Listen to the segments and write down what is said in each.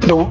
No.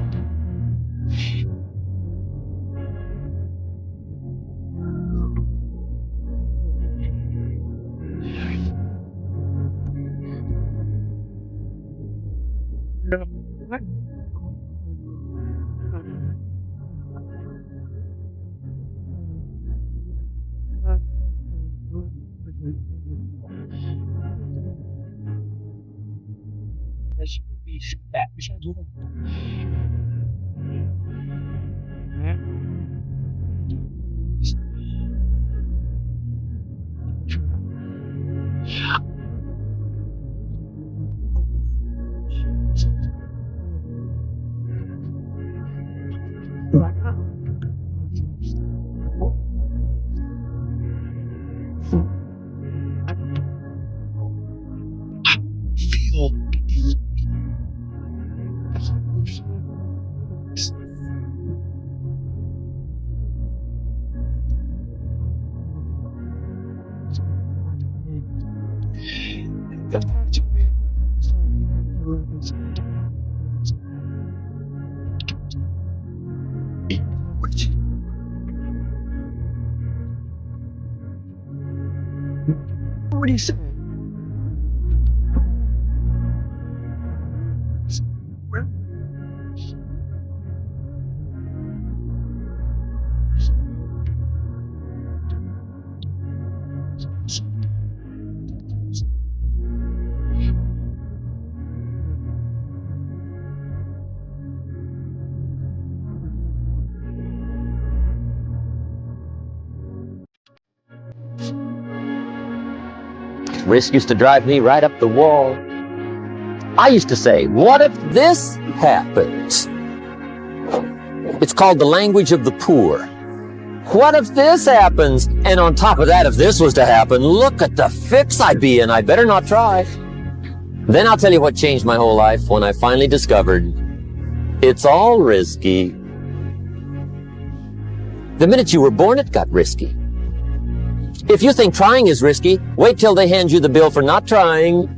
What do you say? Risk used to drive me right up the wall. I used to say, what if this happens? It's called the language of the poor. What if this happens? And on top of that, if this was to happen, look at the fix I'd be in. I better not try. Then I'll tell you what changed my whole life when I finally discovered it's all risky. The minute you were born, it got risky. If you think trying is risky, wait till they hand you the bill for not trying.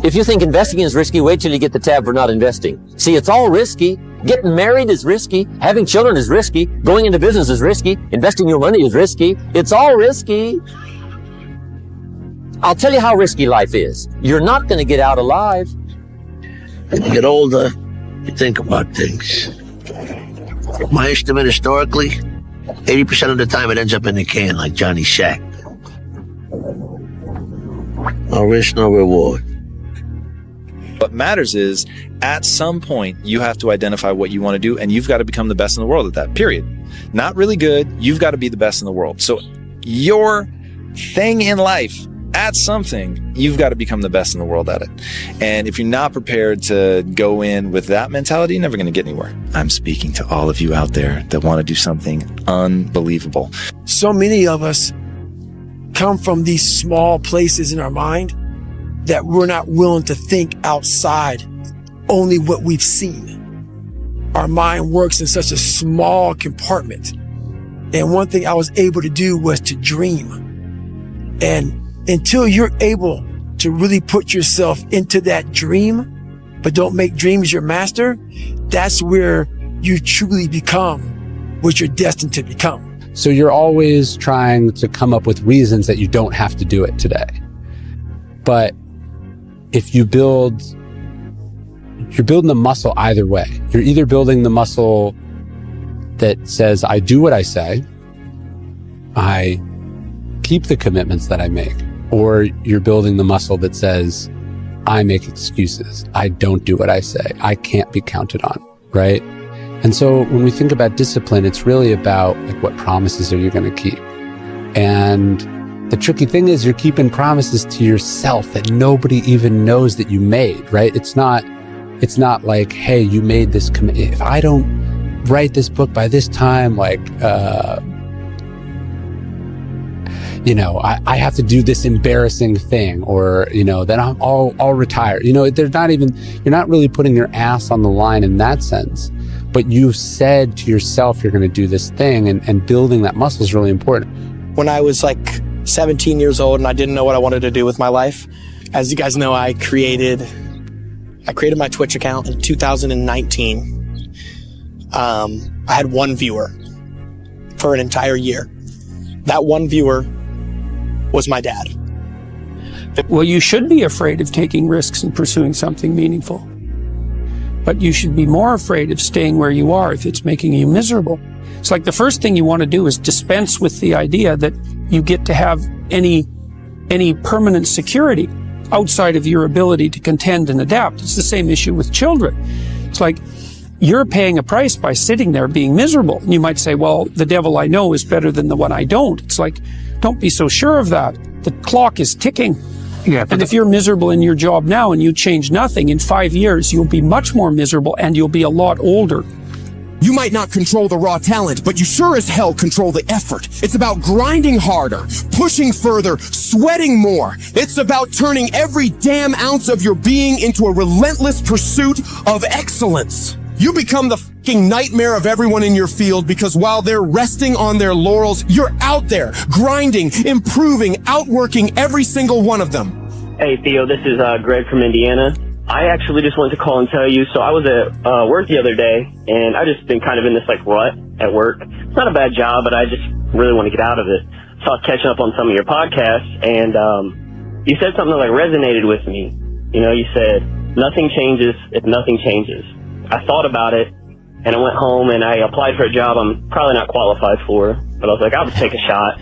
If you think investing is risky, wait till you get the tab for not investing. See, it's all risky. Getting married is risky. Having children is risky. Going into business is risky. Investing your money is risky. It's all risky. I'll tell you how risky life is. You're not going to get out alive. When you get older, you think about things. My estimate historically, 80% of the time it ends up in the can like Johnny Shack. No risk, no reward. What matters is, at some point, you have to identify what you want to do, and you've got to become the best in the world at that, period. Not really good, you've got to be the best in the world. So your thing in life, at something, you've got to become the best in the world at it. And if you're not prepared to go in with that mentality, you're never going to get anywhere. I'm speaking to all of you out there that want to do something unbelievable. So many of us come from these small places in our mind that we're not willing to think outside only what we've seen. Our mind works in such a small compartment. And one thing I was able to do was to dream. And until you're able to really put yourself into that dream, but don't make dreams your master, that's where you truly become what you're destined to become. So you're always trying to come up with reasons that you don't have to do it today. But if you're building the muscle either way. You're either building the muscle that says, I do what I say, I keep the commitments that I make, or you're building the muscle that says, I make excuses, I don't do what I say, I can't be counted on, right? And so when we think about discipline, it's really about like, what promises are you going to keep? And the tricky thing is you're keeping promises to yourself that nobody even knows that you made, right? It's not like, hey, you made this commitment. If I don't write this book by this time, like, I have to do this embarrassing thing, or, then I'll retire. You're not really putting your ass on the line in that sense, but you've said to yourself, you're going to do this thing, and building that muscle is really important. When I was like 17 years old and I didn't know what I wanted to do with my life, as you guys know, I created I created my Twitch account in 2019. I had 1 viewer for an entire year. That 1 viewer was my dad. Well, you should be afraid of taking risks and pursuing something meaningful. But you should be more afraid of staying where you are if it's making you miserable. It's like the first thing you want to do is dispense with the idea that you get to have any permanent security outside of your ability to contend and adapt. It's the same issue with children. It's like you're paying a price by sitting there being miserable. And you might say, well, the devil I know is better than the one I don't. It's like, don't be so sure of that. The clock is ticking. Yeah, and if you're miserable in your job now and you change nothing, in 5 years, you'll be much more miserable and you'll be a lot older. You might not control the raw talent, but you sure as hell control the effort. It's about grinding harder, pushing further, sweating more. It's about turning every damn ounce of your being into a relentless pursuit of excellence. You become the fucking nightmare of everyone in your field because while they're resting on their laurels, you're out there, grinding, improving, outworking every single one of them. Hey, Theo, this is Greg from Indiana. I actually just wanted to call and tell you, so I was at work the other day, and I've just been kind of in this, rut at work. It's not a bad job, but I just really want to get out of it. So I was catching up on some of your podcasts, and you said something that, resonated with me. You know, you said, nothing changes if nothing changes. I thought about it, and I went home, and I applied for a job I'm probably not qualified for, but I was like, I'll just take a shot.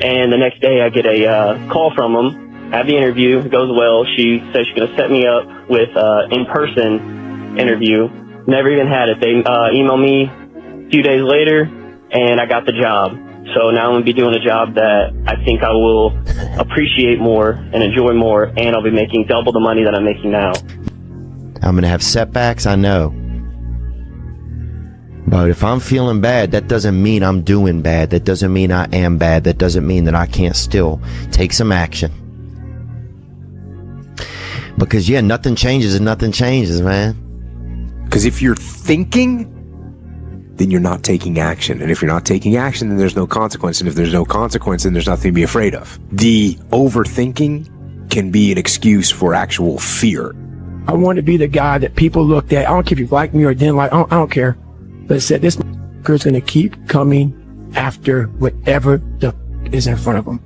And the next day, I get a call from them. Have the interview, it goes well. She says she's going to set me up with in-person interview. Never even had it. They emailed me a few days later, and I got the job. So now I'm going to be doing a job that I think I will appreciate more and enjoy more, and I'll be making double the money that I'm making now. I'm going to have setbacks, I know. But if I'm feeling bad, that doesn't mean I'm doing bad. That doesn't mean I am bad. That doesn't mean that I can't still take some action. Because, yeah, nothing changes and nothing changes, man. Because if you're thinking, then you're not taking action. And if you're not taking action, then there's no consequence. And if there's no consequence, then there's nothing to be afraid of. The overthinking can be an excuse for actual fear. I want to be the guy that people looked at. I don't care if you like me or didn't like, I don't care. But said, this is going to keep coming after whatever is in front of them.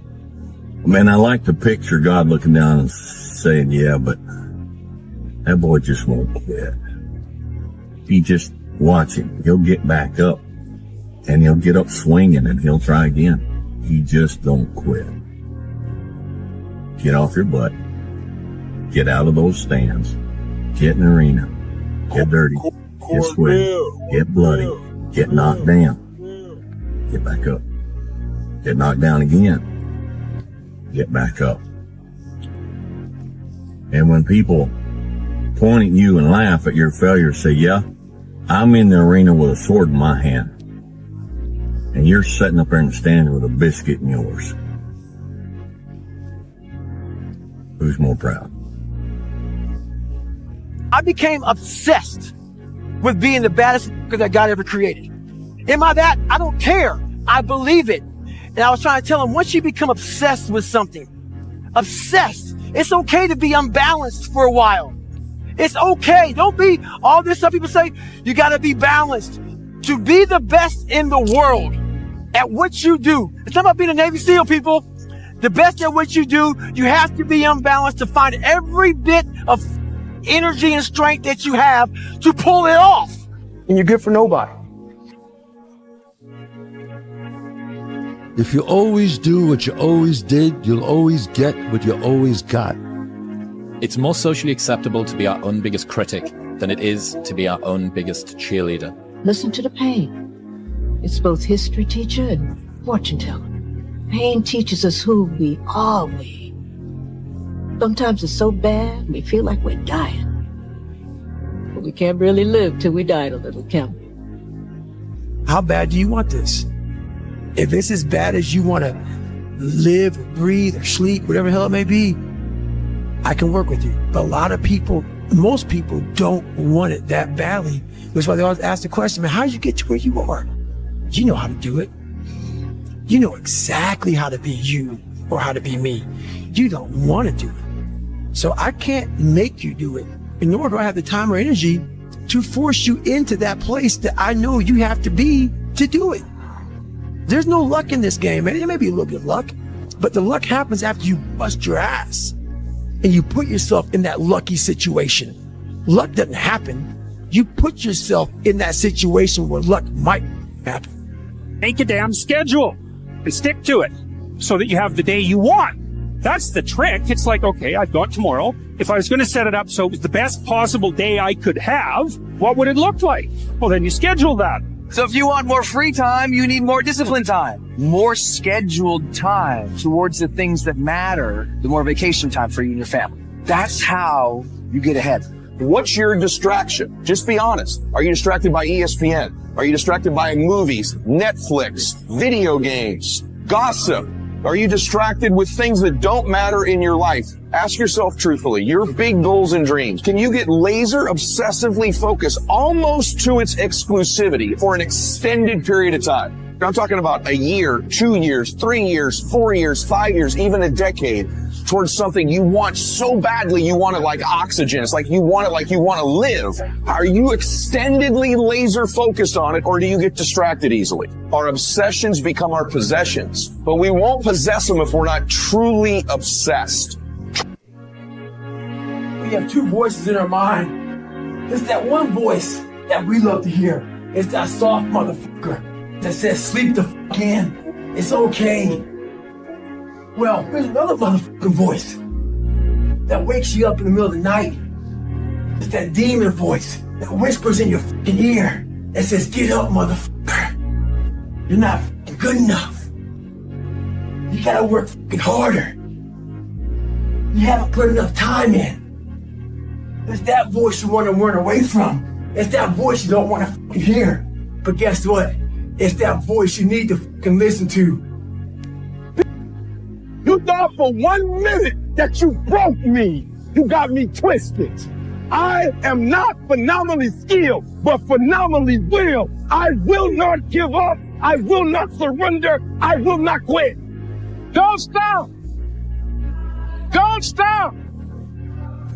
Man, I like to picture God looking down and saying, yeah, but that boy just won't quit. You just watch him. He'll get back up, and he'll get up swinging, and he'll try again. He just don't quit. Get off your butt. Get out of those stands. Get in the arena. Get dirty. Get sweaty. Get bloody. Get knocked down. Get back up. Get knocked down again. Get back up. And when people point at you and laugh at your failure, say, yeah, I'm in the arena with a sword in my hand. And you're sitting up there in the stand with a biscuit in yours. Who's more proud? I became obsessed with being the baddest that God ever created. Am I that? I don't care. I believe it. And I was trying to tell him, once you become obsessed with something, obsessed, it's okay to be unbalanced for a while. It's okay. Don't be all this stuff people say. You got to be balanced. To be the best in the world at what you do. It's not about being a Navy SEAL, people. The best at what you do, you have to be unbalanced to find every bit of energy and strength that you have to pull it off. And you're good for nobody. If you always do what you always did, you'll always get what you always got. It's more socially acceptable to be our own biggest critic than it is to be our own biggest cheerleader. Listen to the pain. It's both history teacher and fortune teller. Pain teaches us who we are we. Sometimes it's so bad we feel like we're dying. But we can't really live till we die a little, can we? How bad do you want this? If it's as bad as you want to live, or breathe, or sleep, whatever the hell it may be, I can work with you. But a lot of people, most people don't want it that badly. Which is why they always ask the question, man, how did you get to where you are? You know how to do it. You know exactly how to be you or how to be me. You don't want to do it. So I can't make you do it. nor do I have the time or energy to force you into that place that I know you have to be to do it. There's no luck in this game, man. There may be a little bit of luck, but the luck happens after you bust your ass and you put yourself in that lucky situation. Luck doesn't happen. You put yourself in that situation where luck might happen. Make a damn schedule and stick to it so that you have the day you want. That's the trick. It's like, okay, I've got tomorrow. If I was going to set it up so it was the best possible day I could have, what would it look like? Well, then you schedule that. So if you want more free time, you need more disciplined time, more scheduled time towards the things that matter, the more vacation time for you and your family. That's how you get ahead. What's your distraction? Just be honest. Are you distracted by ESPN? Are you distracted by movies, Netflix, video games, gossip? Are you distracted with things that don't matter in your life? Ask yourself truthfully, your big goals and dreams. Can you get laser obsessively focused almost to its exclusivity for an extended period of time? I'm talking about a year, 2 years, 3 years, 4 years, 5 years, even a decade towards something you want so badly you want it like oxygen. It's like you want it like you want to live. Are you extendedly laser focused on it, or do you get distracted easily? Our obsessions become our possessions, but we won't possess them if we're not truly obsessed. We have two voices in our mind. It's that one voice that we love to hear. It's that soft motherfucker that says, sleep the fuck in. It's okay. Well, there's another motherfucking voice that wakes you up in the middle of the night. It's that demon voice that whispers in your fucking ear that says, get up, motherfucker. You're not fucking good enough. You gotta work fucking harder. You haven't put enough time in. It's that voice you want to run away from. It's that voice you don't want to fucking hear. But guess what? It's that voice you need to fucking listen to. You thought for 1 minute that you broke me. You got me twisted. I am not phenomenally skilled, but phenomenally willed. I will not give up. I will not surrender. I will not quit. Don't stop. Don't stop.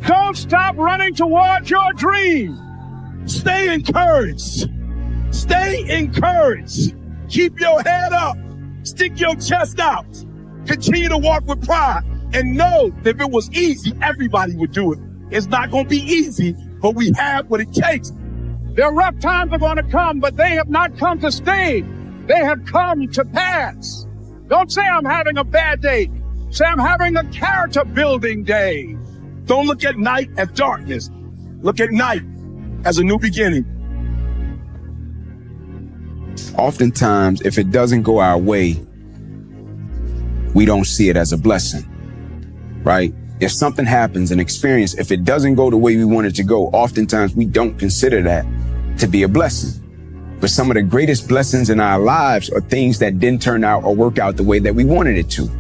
Don't stop running towards your dream. Stay encouraged. Stay encouraged. Keep your head up. Stick your chest out. Continue to walk with pride and know that if it was easy, everybody would do it. It's not going to be easy, but we have what it takes. Their rough times are going to come, but they have not come to stay. They have come to pass. Don't say I'm having a bad day. Say I'm having a character building day. Don't look at night as darkness. Look at night as a new beginning. Oftentimes, if it doesn't go our way, we don't see it as a blessing, right? If something happens, an experience, if it doesn't go the way we want it to go, oftentimes we don't consider that to be a blessing. But some of the greatest blessings in our lives are things that didn't turn out or work out the way that we wanted it to.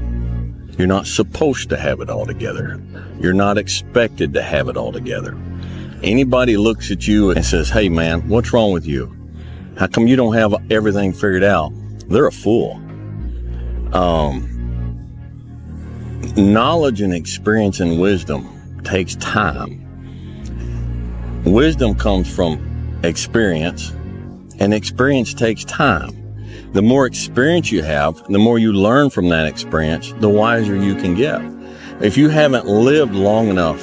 You're not supposed to have it all together. You're not expected to have it all together. Anybody looks at you and says, hey man, what's wrong with you? How come you don't have everything figured out? They're a fool. Knowledge and experience and wisdom takes time. Wisdom comes from experience, and experience takes time. The more experience you have, the more you learn from that experience, the wiser you can get. If you haven't lived long enough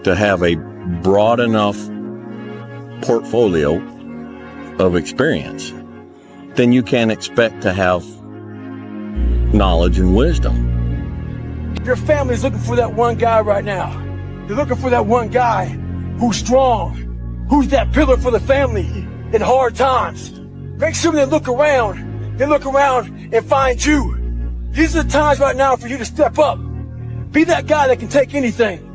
to have a broad enough portfolio of experience, then you can't expect to have knowledge and wisdom. Your family's looking for that one guy right now. They're looking for that one guy who's strong, who's that pillar for the family in hard times. Make sure they look around and find you. These are the times right now for you to step up. Be that guy that can take anything.